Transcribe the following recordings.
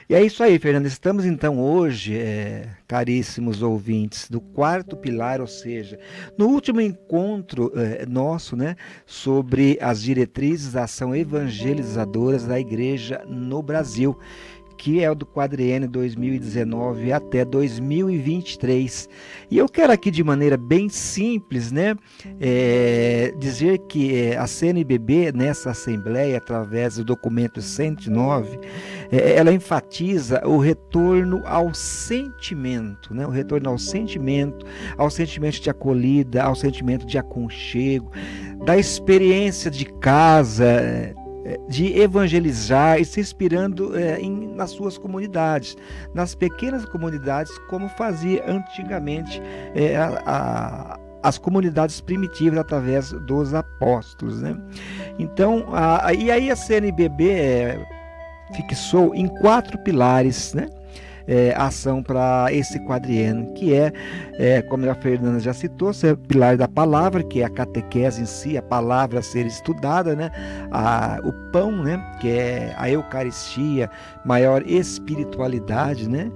E é isso aí, Fernando. Estamos então hoje, caríssimos ouvintes, do quarto pilar, ou seja, no último encontro nosso, né, sobre as diretrizes da ação evangelizadoras da Igreja no Brasil, que é o do quadriênio 2019 até 2023. E eu quero aqui de maneira bem simples, né, dizer que a CNBB, nessa Assembleia, através do documento 109, ela enfatiza o retorno ao sentimento, né, o retorno ao sentimento de acolhida, ao sentimento de aconchego, da experiência de casa, de evangelizar e se inspirando nas suas comunidades, nas pequenas comunidades, como fazia antigamente as comunidades primitivas através dos apóstolos, né? Então, e aí a CNBB fixou em 4 pilares, né? Ação para esse quadriênio, que como a Fernanda já citou, é o pilar da palavra, que é a catequese em si, a palavra a ser estudada, né? O pão, né? Que é a Eucaristia, maior espiritualidade, né?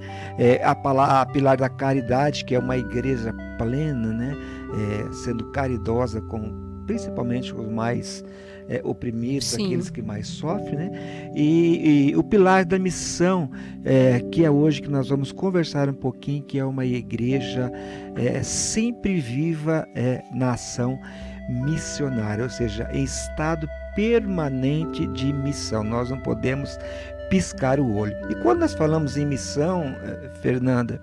A pilar da caridade, que é uma igreja plena, né? Sendo caridosa com principalmente os mais oprimidos, Sim. aqueles que mais sofrem, né? E o pilar da missão, que é hoje que nós vamos conversar um pouquinho, que é uma igreja sempre viva na ação missionária, ou seja, em estado permanente de missão. Nós não podemos piscar o olho. E quando nós falamos em missão, Fernanda,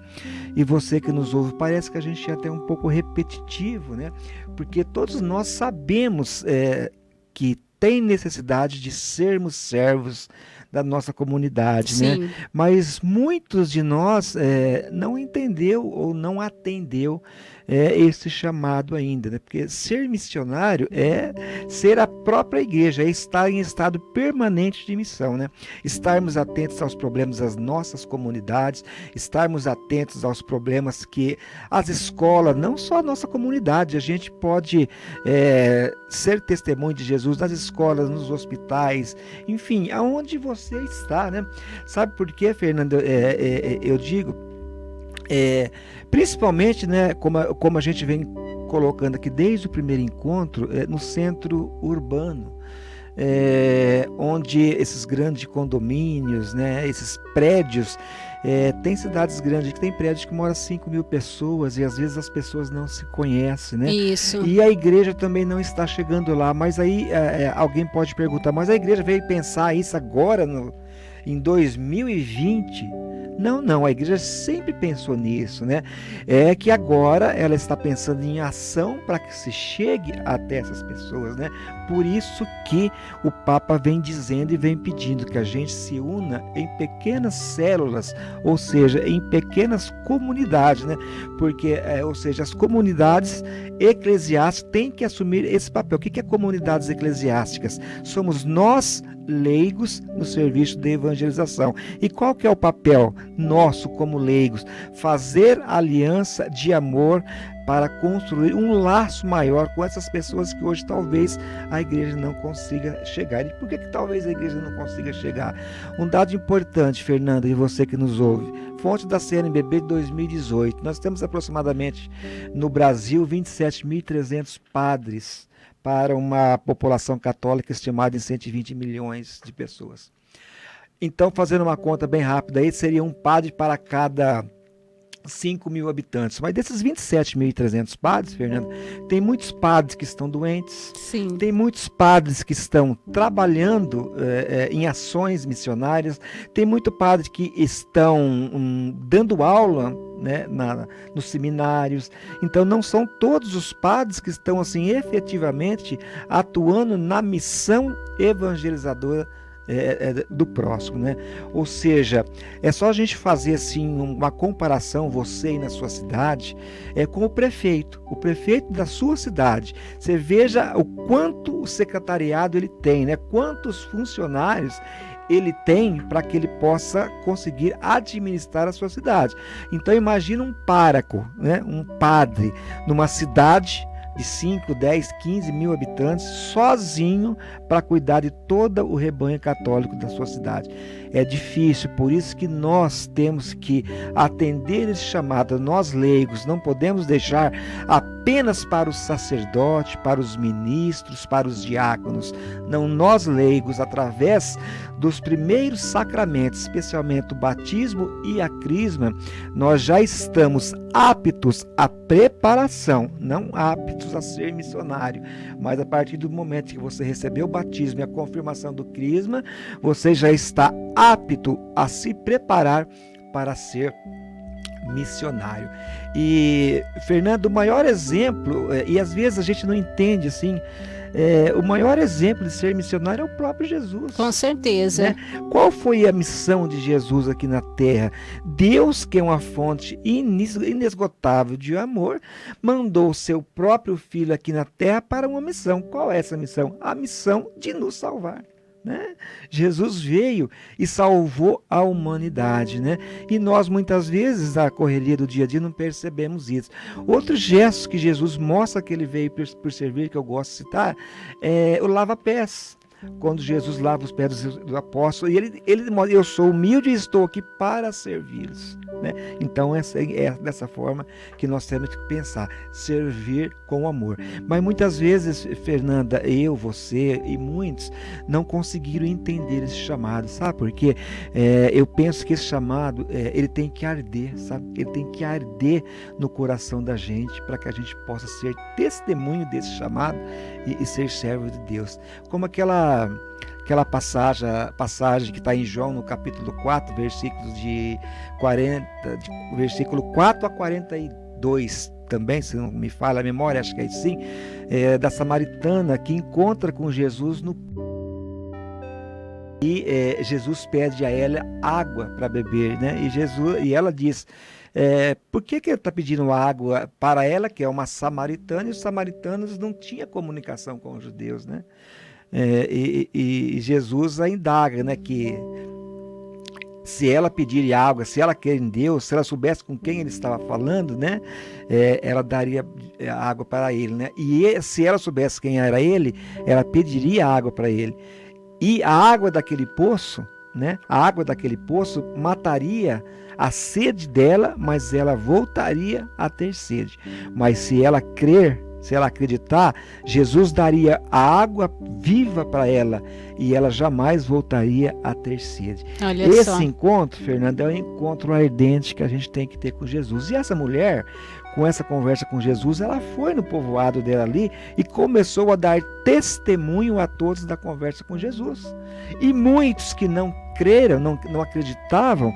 e você que nos ouve, parece que a gente é até um pouco repetitivo, né? Porque todos nós sabemos que tem necessidade de sermos servos da nossa comunidade, né? Sim. Mas muitos de nós não entendeu ou não atendeu esse chamado ainda, né? Porque ser missionário é ser a própria igreja, é estar em estado permanente de missão, né? Estarmos atentos aos problemas das nossas comunidades, estarmos atentos aos problemas que as escolas, não só a nossa comunidade, a gente pode ser testemunho de Jesus nas escolas, nos hospitais, enfim, aonde você está, né? Sabe por quê, Fernando? Eu digo, principalmente, né, como a gente vem colocando aqui desde o primeiro encontro, no centro urbano, onde esses grandes condomínios, né, esses prédios, tem cidades grandes que tem prédios que moram 5.000 pessoas e às vezes as pessoas não se conhecem, né? Isso. E a igreja também não está chegando lá, mas aí alguém pode perguntar, mas a igreja veio pensar isso agora em 2020? Não, não, a igreja sempre pensou nisso, né? É que agora ela está pensando em ação para que se chegue até essas pessoas, né? Por isso que o Papa vem dizendo e vem pedindo que a gente se una em pequenas células, ou seja, em pequenas comunidades, né? Porque, ou seja, as comunidades eclesiásticas têm que assumir esse papel. O que é comunidades eclesiásticas? Somos nós leigos no serviço de evangelização. E qual que é o papel nosso como leigos? Fazer aliança de amor para construir um laço maior com essas pessoas que hoje talvez a igreja não consiga chegar. E por que talvez a igreja não consiga chegar? Um dado importante, Fernanda, e você que nos ouve, fonte da CNBB de 2018, nós temos aproximadamente no Brasil 27.300 padres para uma população católica estimada em 120 milhões de pessoas. Então, fazendo uma conta bem rápida, aí seria um padre para cada 5.000 habitantes. Mas desses 27.300 padres, Fernando, tem muitos padres que estão doentes, Sim. tem muitos padres que estão trabalhando em ações missionárias, tem muito padre que estão dando aula, né, nos seminários. Então não são todos os padres que estão assim efetivamente atuando na missão evangelizadora do próximo, né? Ou seja, é só a gente fazer assim uma comparação, você aí na sua cidade, com o prefeito da sua cidade. Você veja o quanto o secretariado ele tem, né? Quantos funcionários ele tem para que ele possa conseguir administrar a sua cidade. Então imagina um pároco, né? Um padre numa cidade de 5, 10, 15 mil habitantes, sozinho para cuidar de todo o rebanho católico da sua cidade. É difícil, por isso que nós temos que atender esse chamado. Nós leigos não podemos deixar apenas para o sacerdote, para os ministros, para os diáconos. Não, nós leigos, através dos primeiros sacramentos, especialmente o batismo e a crisma, nós já estamos aptos à preparação, não aptos a ser missionário, mas a partir do momento que você recebeu o batismo e a confirmação do crisma, você já está apto a se preparar para ser missionário. E, Fernando, o maior exemplo, e às vezes a gente não entende assim, o maior exemplo de ser missionário é o próprio Jesus. Com certeza. Né? Qual foi a missão de Jesus aqui na terra? Deus, que é uma fonte inesgotável de amor, mandou o seu próprio Filho aqui na terra para uma missão. Qual é essa missão? A missão de nos salvar. Né? Jesus veio e salvou a humanidade, né? E nós muitas vezes na correria do dia a dia não percebemos isso. Outro gesto que Jesus mostra que ele veio por servir, que eu gosto de citar, é o lava-pés. Quando Jesus lava os pés do apóstolo, e ele mostra: eu sou humilde e estou aqui para servi-los. Né? Então é dessa forma que nós temos que pensar, servir com amor. Mas muitas vezes, Fernanda, eu, você e muitos não conseguiram entender esse chamado, sabe? Porque eu penso que esse chamado ele tem que arder, sabe? Ele tem que arder no coração da gente para que a gente possa ser testemunho desse chamado e ser servo de Deus. Como aquela passagem que está em João no capítulo 4, versículos versículo 4 a 42, também, se não me falha a memória, acho que é assim, da samaritana que encontra com Jesus e Jesus pede a ela água para beber, né? E ela diz: por que ele está pedindo água para ela, que é uma samaritana, e os samaritanos não tinham comunicação com os judeus, né? E Jesus a indaga, né, que se ela pedir água, se ela quer em Deus, se ela soubesse com quem ele estava falando, né, ela daria água para ele, né? E se ela soubesse quem era ele, ela pediria água para ele. E a água daquele poço, né, a água daquele poço mataria a sede dela, mas ela voltaria a ter sede. Mas se ela crer, se ela acreditar, Jesus daria a água viva para ela e ela jamais voltaria a ter sede. Esse encontro, Fernanda, é um encontro ardente que a gente tem que ter com Jesus. E essa mulher, com essa conversa com Jesus, ela foi no povoado dela ali e começou a dar testemunho a todos da conversa com Jesus. E muitos que não creram, não acreditavam,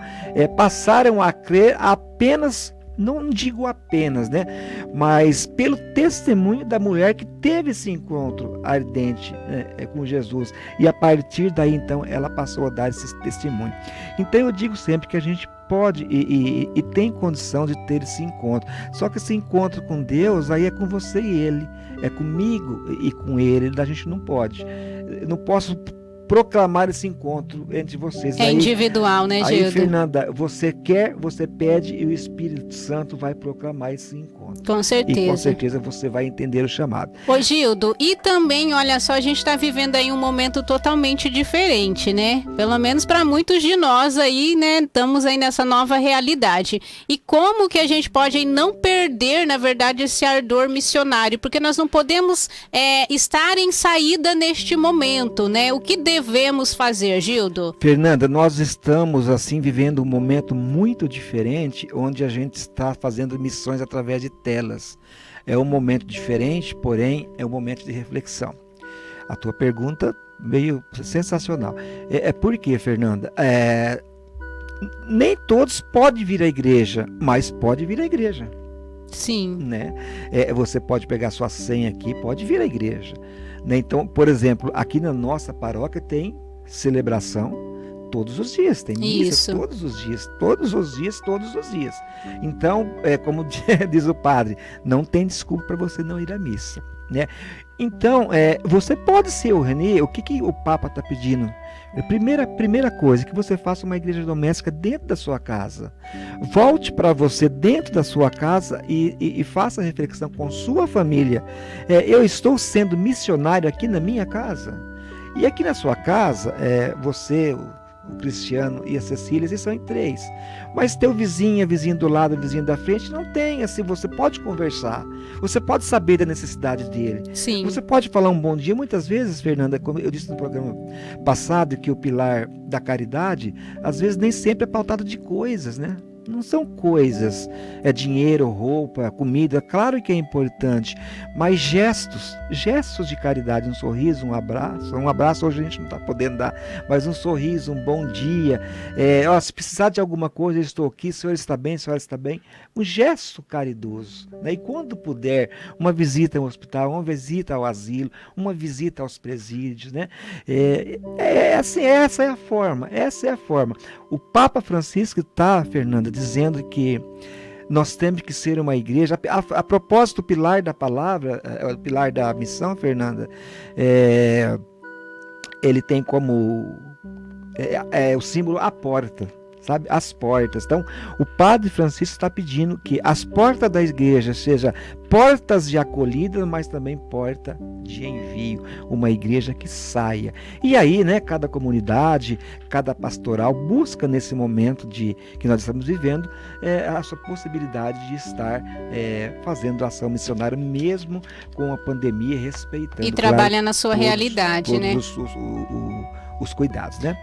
passaram a crer apenas, não digo apenas, né, mas pelo testemunho da mulher que teve esse encontro ardente, né, com Jesus, e a partir daí então ela passou a dar esse testemunho. Então eu digo sempre que a gente pode e tem condição de ter esse encontro, só que esse encontro com Deus aí é com você e ele, é comigo e com ele. A gente não pode, eu não posso proclamar esse encontro entre vocês. É individual, né, Gildo? Aí, Fernanda, você quer, você pede e o Espírito Santo vai proclamar esse encontro. Com certeza. E com certeza você vai entender o chamado. Ô, Gildo, e também, olha só, a gente está vivendo aí um momento totalmente diferente, né? Pelo menos para muitos de nós aí, né? Estamos aí nessa nova realidade. E como que a gente pode aí não perder, na verdade, esse ardor missionário? Porque nós não podemos estar em saída neste momento, né? O que devemos fazer, Gildo? Fernanda, nós estamos assim vivendo um momento muito diferente, onde a gente está fazendo missões através de telas. É um momento diferente, porém é um momento de reflexão. A tua pergunta veio sensacional. Por quê, Fernanda? Nem todos podem vir à igreja, mas pode vir à igreja. Sim. Né? Você pode pegar sua senha aqui, pode vir à igreja. Né? Então, por exemplo, aqui na nossa paróquia tem celebração todos os dias, tem missa todos os dias. Então, como diz o padre, não tem desculpa para você não ir à missa. Né? Então, você pode ser o Renê, o que o Papa está pedindo? Primeira coisa, que você faça uma igreja doméstica dentro da sua casa. Volte para você dentro da sua casa e faça reflexão com sua família. Eu estou sendo missionário aqui na minha casa. E aqui na sua casa, você, o Cristiano e a Cecília, vocês são em 3. Mas teu vizinho, vizinho do lado, vizinho da frente, não tem. Assim, você pode conversar. Você pode saber da necessidade dele. Sim. Você pode falar um bom dia. Muitas vezes, Fernanda, como eu disse no programa passado, que o pilar da caridade, às vezes nem sempre é pautado de coisas, né? Não são coisas, dinheiro, roupa, comida, claro que é importante, mas gestos de caridade, um sorriso, um abraço hoje a gente não está podendo dar, mas um sorriso, um bom dia, se precisar de alguma coisa, eu estou aqui, o senhor está bem, a senhora está bem, um gesto caridoso, né? E quando puder, uma visita ao hospital, uma visita ao asilo, uma visita aos presídios, né? Assim, essa é a forma. O Papa Francisco está, Fernanda, dizendo que nós temos que ser uma igreja. A propósito, o pilar da palavra, o pilar da missão, Fernanda, ele tem como o símbolo a porta, sabe? As portas. Então, o Padre Francisco está pedindo que as portas da igreja sejam portas de acolhida, mas também porta de envio, uma igreja que saia. E aí, né, cada comunidade, cada pastoral busca nesse momento que nós estamos vivendo, a sua possibilidade de estar fazendo ação missionária, mesmo com a pandemia, respeitando. E trabalhando a sua realidade, né? Os cuidados, né?